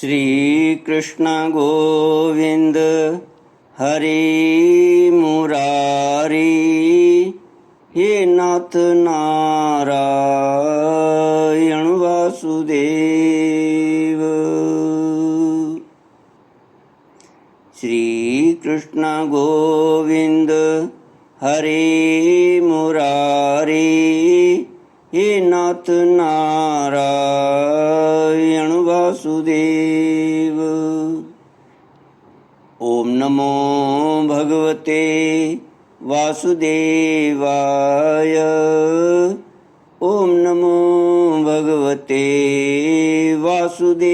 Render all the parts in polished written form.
श्री कृष्ण गोविंद हरे मुरारी, हे नाथ नारायण वासुदेव। श्री कृष्ण गोविंद हरे मुरारी, हे नाथ नारायण वासुदेव। ओम नमो भगवते वासुदेवाय, ओम नमो भगवते वासुदेवाय।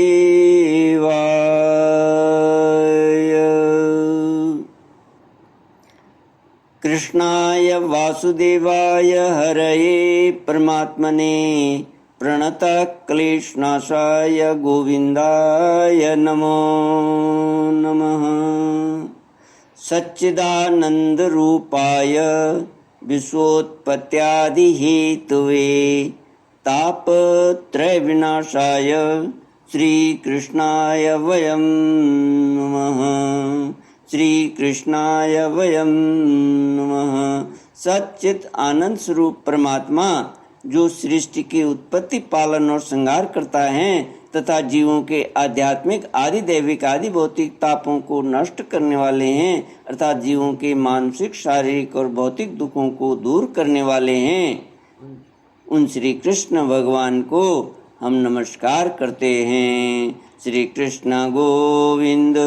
कृष्णाय वासुदेवाय हरये परमात्मने प्रणतः क्लेशनाशाय गोविंदाय नमो नमः। सच्चिदानंद रूपाय विश्वोत्पत्त्यादिहेतवे तापत्रय विनाशाय श्री कृष्णाय वयं नमः। श्री कृष्णाय वयं नमः। सच्चित आनंद स्वरूप परमात्मा जो सृष्टि की उत्पत्ति, पालन और संहार करता है तथा जीवों के आध्यात्मिक आदि दैविक आदि भौतिक तापों को नष्ट करने वाले हैं, अर्थात जीवों के मानसिक शारीरिक और भौतिक दुखों को दूर करने वाले हैं, उन श्री कृष्ण भगवान को हम नमस्कार करते हैं। श्री कृष्ण गोविंद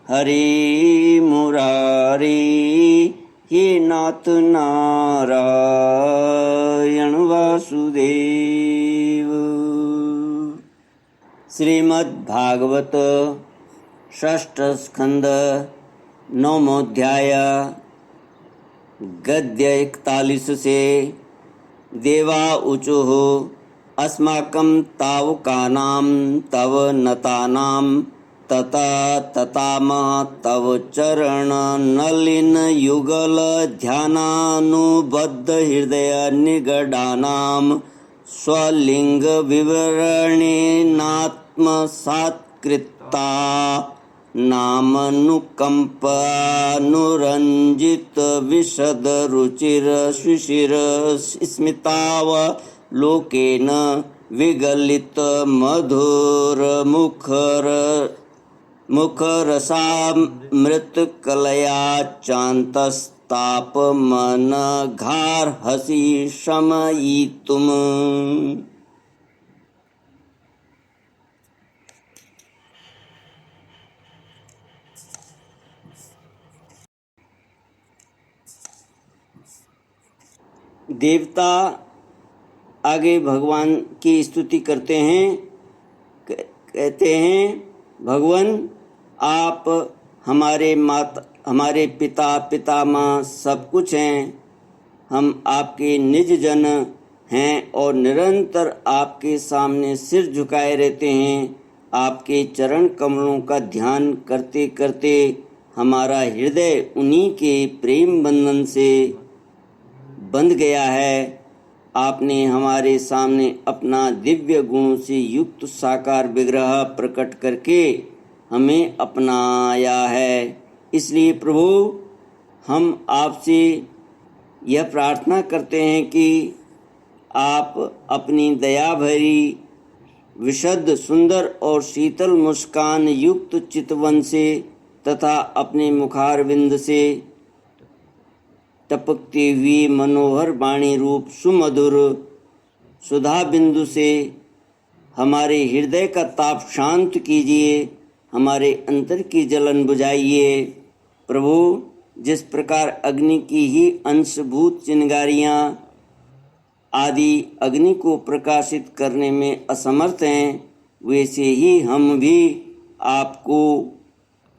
हरे मुरारी, हे नाथ नारायण वासुदेव। श्रीमद्भागवत षष्ठ स्कंद नवमोऽध्याय गद्य 41 से। देवा ऊचुः अस्माकं तावकानां तव नतानां तथा ततामः तव चरण नलिन युगल ध्यानानुबद्ध हृदय निगडानां स्वलिंग विवरणेनात्मसात्कृता नामनुकंपानुरंजित विशद रुचिर शिशिर स्मितावलोकेन विगलित मधुर मुखरसामृतकलया चान्तस्तापमनघार्हसि शमयितुम्। देवता आगे भगवान की स्तुति करते हैं, कहते हैं, भगवान आप हमारे पिता पितामह सब कुछ हैं। हम आपके निज जन हैं और निरंतर आपके सामने सिर झुकाए रहते हैं। आपके चरण कमलों का ध्यान करते करते हमारा हृदय उन्हीं के प्रेम बंधन से बंध गया है। आपने हमारे सामने अपना दिव्य गुणों से युक्त साकार विग्रह प्रकट करके हमें अपनाया है। इसलिए प्रभु, हम आपसे यह प्रार्थना करते हैं कि आप अपनी दया भरी विशुद्ध सुंदर और शीतल मुस्कान युक्त चितवन से तथा अपने मुखारविंद से टपकती हुई मनोहर वाणी रूप सुमधुर सुधा बिंदु से हमारे हृदय का ताप शांत कीजिए, हमारे अंतर की जलन बुझाइए। प्रभु, जिस प्रकार अग्नि की ही अंशभूत चिंगारियाँ आदि अग्नि को प्रकाशित करने में असमर्थ हैं, वैसे ही हम भी आपको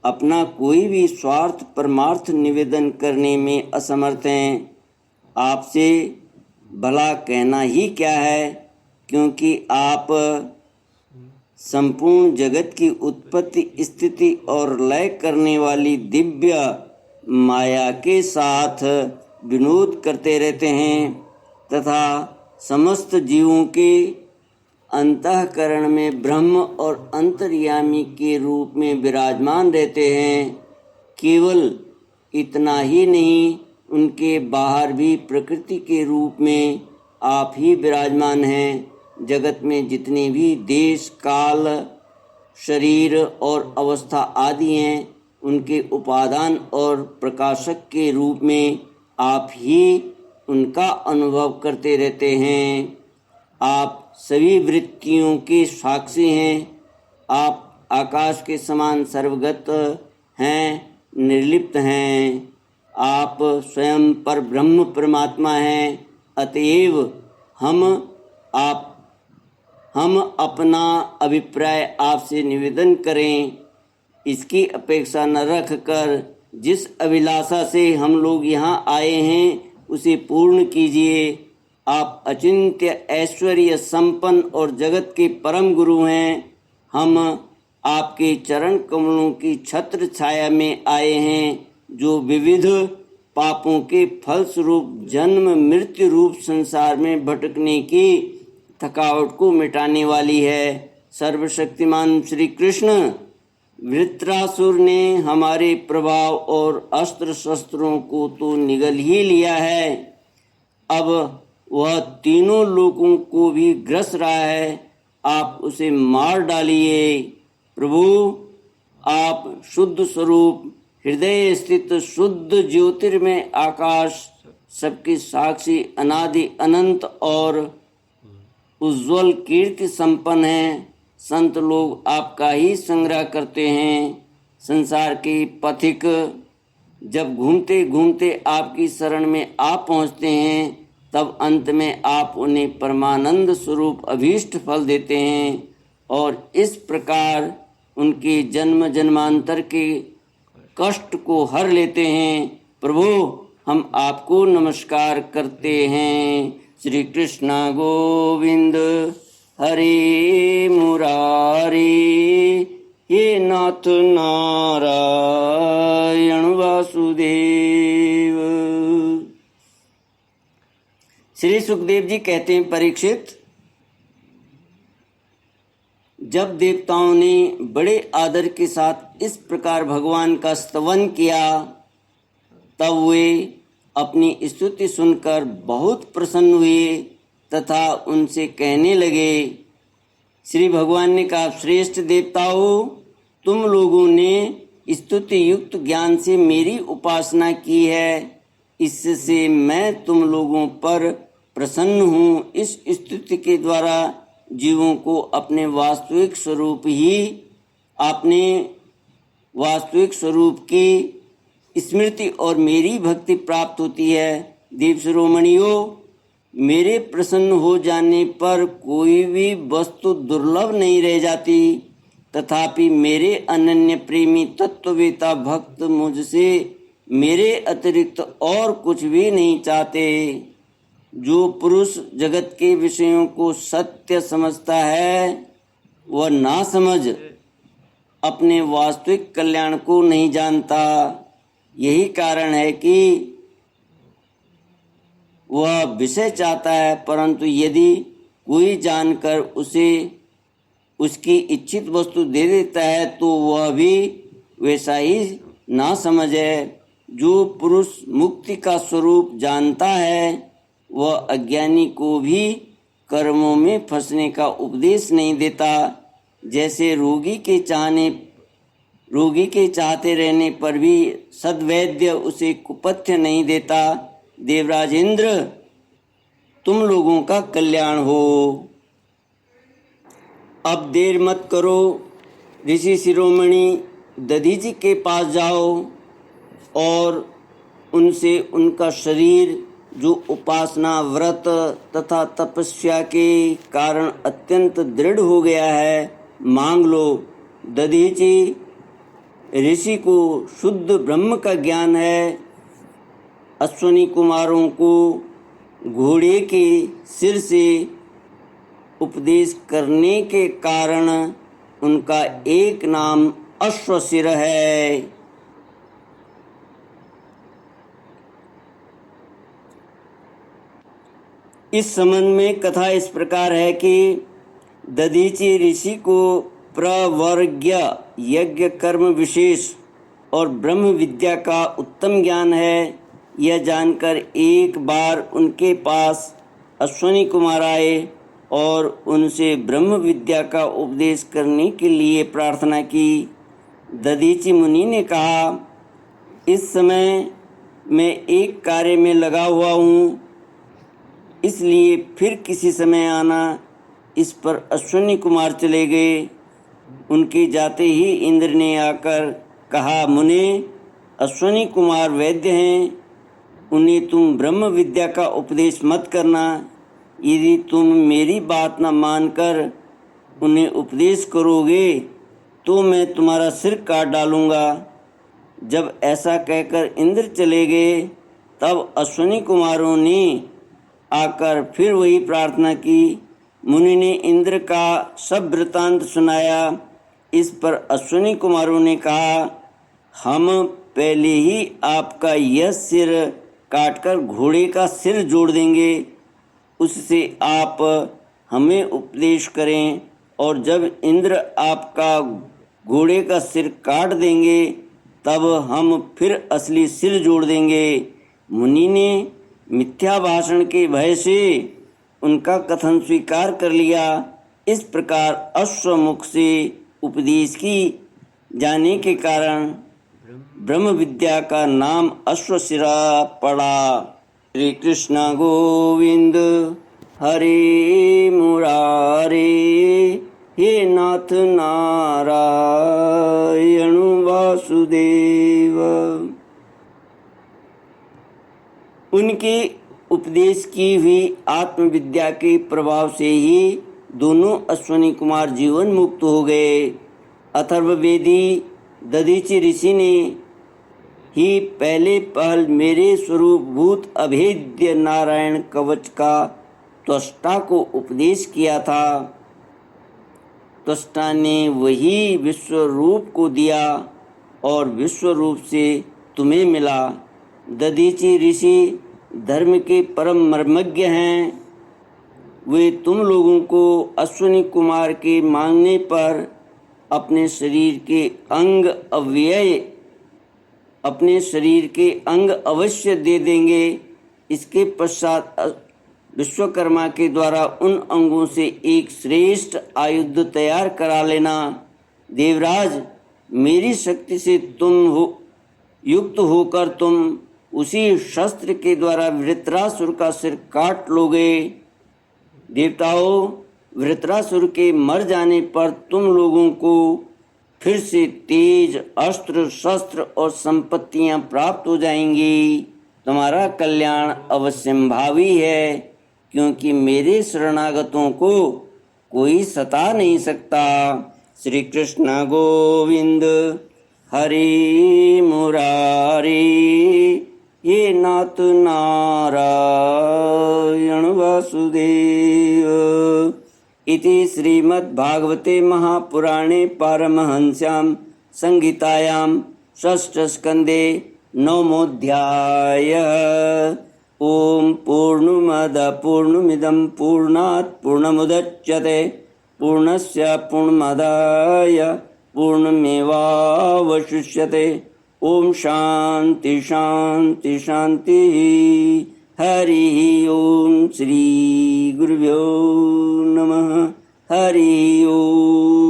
अपना कोई भी स्वार्थ परमार्थ निवेदन करने में असमर्थ हैं। आपसे भला कहना ही क्या है, क्योंकि आप संपूर्ण जगत की उत्पत्ति स्थिति और लय करने वाली दिव्य माया के साथ विनोद करते रहते हैं तथा समस्त जीवों के अंतःकरण में ब्रह्म और अंतर्यामी के रूप में विराजमान रहते हैं। केवल इतना ही नहीं, उनके बाहर भी प्रकृति के रूप में आप ही विराजमान हैं। जगत में जितने भी देश, काल, शरीर और अवस्था आदि हैं, उनके उपादान और प्रकाशक के रूप में आप ही उनका अनुभव करते रहते हैं। आप सभी वृत्तियों के साक्षी हैं। आप आकाश के समान सर्वगत हैं, निर्लिप्त हैं। आप स्वयं पर ब्रह्म परमात्मा हैं। अतएव हम अपना अभिप्राय आपसे निवेदन करें, इसकी अपेक्षा न रख कर जिस अभिलाषा से हम लोग यहाँ आए हैं उसे पूर्ण कीजिए। आप अचिंत्य ऐश्वर्य संपन्न और जगत के परम गुरु हैं। हम आपके चरण कमलों की छत्र छाया में आए हैं, जो विविध पापों के फलस्वरूप जन्म मृत्यु रूप संसार में भटकने की थकावट को मिटाने वाली है। सर्वशक्तिमान श्री कृष्ण, वृत्रासुर ने हमारे प्रभाव और अस्त्र शस्त्रों को तो निगल ही लिया है, अब वह तीनों लोगों को भी ग्रस रहा है। आप उसे मार डालिए। प्रभु, आप शुद्ध स्वरूप, हृदय स्थित शुद्ध ज्योतिर्मय आकाश, सबके साक्षी, अनादि अनंत और उज्ज्वल कीर्ति संपन्न हैं। संत लोग आपका ही संग्रह करते हैं। संसार के पथिक जब घूमते घूमते आपकी शरण में आ पहुँचते हैं, तब अंत में आप उन्हें परमानंद स्वरूप अभीष्ट फल देते हैं और इस प्रकार उनके जन्म जन्मांतर के कष्ट को हर लेते हैं। प्रभु, हम आपको नमस्कार करते हैं। श्री कृष्ण गोविंद हरे मुरारी, हे नाथ नारायण वासुदेव। श्री सुखदेव जी कहते हैं, परीक्षित, जब देवताओं ने बड़े आदर के साथ इस प्रकार भगवान का स्तवन किया, तब वे अपनी स्तुति सुनकर बहुत प्रसन्न हुए तथा उनसे कहने लगे। श्री भगवान ने कहा, श्रेष्ठ देवताओं, तुम लोगों ने स्तुति युक्त ज्ञान से मेरी उपासना की है, इससे मैं तुम लोगों पर प्रसन्न हूँ। इस स्तुति के द्वारा जीवों को अपने वास्तविक स्वरूप की स्मृति और मेरी भक्ति प्राप्त होती है। देव शिरोमणियों, मेरे प्रसन्न हो जाने पर कोई भी वस्तु दुर्लभ नहीं रह जाती, तथापि मेरे अनन्य प्रेमी तत्ववेता भक्त मुझसे मेरे अतिरिक्त और कुछ भी नहीं चाहते। जो पुरुष जगत के विषयों को सत्य समझता है, वह नासमझ अपने वास्तविक कल्याण को नहीं जानता। यही कारण है कि वह विषय चाहता है, परंतु यदि कोई जानकर उसे उसकी इच्छित वस्तु दे देता है तो वह भी वैसा ही नासमझ है। जो पुरुष मुक्ति का स्वरूप जानता है, वह अज्ञानी को भी कर्मों में फंसने का उपदेश नहीं देता। जैसे रोगी के चाहते रहने पर भी सद्वैद्य उसे कुपथ्य नहीं देता। देवराज इंद्र, तुम लोगों का कल्याण हो। अब देर मत करो, ऋषि शिरोमणि दधीचि के पास जाओ और उनसे उनका शरीर, जो उपासना, व्रत तथा तपस्या के कारण अत्यंत दृढ़ हो गया है, मांग लो। दधीचि ऋषि को शुद्ध ब्रह्म का ज्ञान है। अश्वनी कुमारों को घोड़े के सिर से उपदेश करने के कारण उनका एक नाम अश्वशिर है। इस संबंध में कथा इस प्रकार है कि दधीचि ऋषि को प्रवर्ग्य यज्ञ कर्म विशेष और ब्रह्म विद्या का उत्तम ज्ञान है, यह जानकर एक बार उनके पास अश्वनी कुमार आए और उनसे ब्रह्म विद्या का उपदेश करने के लिए प्रार्थना की। दधीचि मुनि ने कहा, इस समय मैं एक कार्य में लगा हुआ हूँ, इसलिए फिर किसी समय आना। इस पर अश्वनी कुमार चले गए। उनके जाते ही इंद्र ने आकर कहा, मुने, अश्वनी कुमार वैद्य हैं, उन्हें तुम ब्रह्म विद्या का उपदेश मत करना। यदि तुम मेरी बात न मानकर उन्हें उपदेश करोगे तो मैं तुम्हारा सिर काट डालूँगा। जब ऐसा कहकर इंद्र चले गए, तब अश्वनी कुमारों ने आकर फिर वही प्रार्थना की। मुनि ने इंद्र का सब वृत्तांत सुनाया। इस पर अश्वनी कुमारों ने कहा, हम पहले ही आपका यह सिर काटकर घोड़े का सिर जोड़ देंगे, उससे आप हमें उपदेश करें, और जब इंद्र आपका घोड़े का सिर काट देंगे तब हम फिर असली सिर जोड़ देंगे। मुनि ने मिथ्या भाषण के भय से उनका कथन स्वीकार कर लिया। इस प्रकार अश्वमुख से उपदेश की जाने के कारण ब्रह्म विद्या का नाम अश्वशिरा पड़ा। श्री कृष्ण गोविंद हरे मुरारे, हे नाथ नारायण वासुदेव। उनके उपदेश की हुई आत्मविद्या के प्रभाव से ही दोनों अश्वनी कुमार जीवन मुक्त हो गए। अथर्ववेदी दधीचि ऋषि ने ही पहले पहल मेरे स्वरूप भूत अभेद्य नारायण कवच का त्वष्टा को उपदेश किया था। त्वष्टा ने वही विश्व रूप को दिया और विश्व रूप से तुम्हें मिला। दधीचि ऋषि धर्म के परम मर्मज्ञ हैं। वे तुम लोगों को अश्वनी कुमार के मांगने पर अपने शरीर के अंग अवश्य दे देंगे। इसके पश्चात विश्वकर्मा के द्वारा उन अंगों से एक श्रेष्ठ आयुध तैयार करा लेना। देवराज, मेरी शक्ति से युक्त होकर तुम उसी शस्त्र के द्वारा वृत्रासुर का सिर काट लोगे। देवताओं, वृत्रासुर के मर जाने पर तुम लोगों को फिर से तेज, अस्त्र, शस्त्र और संपत्तियां प्राप्त हो जाएंगी। तुम्हारा कल्याण अवश्यंभावी है, क्योंकि मेरे शरणागतों को कोई सता नहीं सकता। श्री कृष्ण गोविंद हरि मुरारी, ये नाथ नारायण वासुदेव। इति श्रीमद्भागवते महापुराणे पारमहंस्यां संहितायां षष्ठस्कन्धे नवमोऽध्यायः। ओम पूर्णमद पूर्णमिदं पूर्णात् पूर्णमुदच्यते पूर्णस्य पूर्णमादाय पूर्णमेवावशिष्यते। ओम शांति शांति शांति। हरि ओम। श्री गुरुभ्यो नमः। हरि ओम।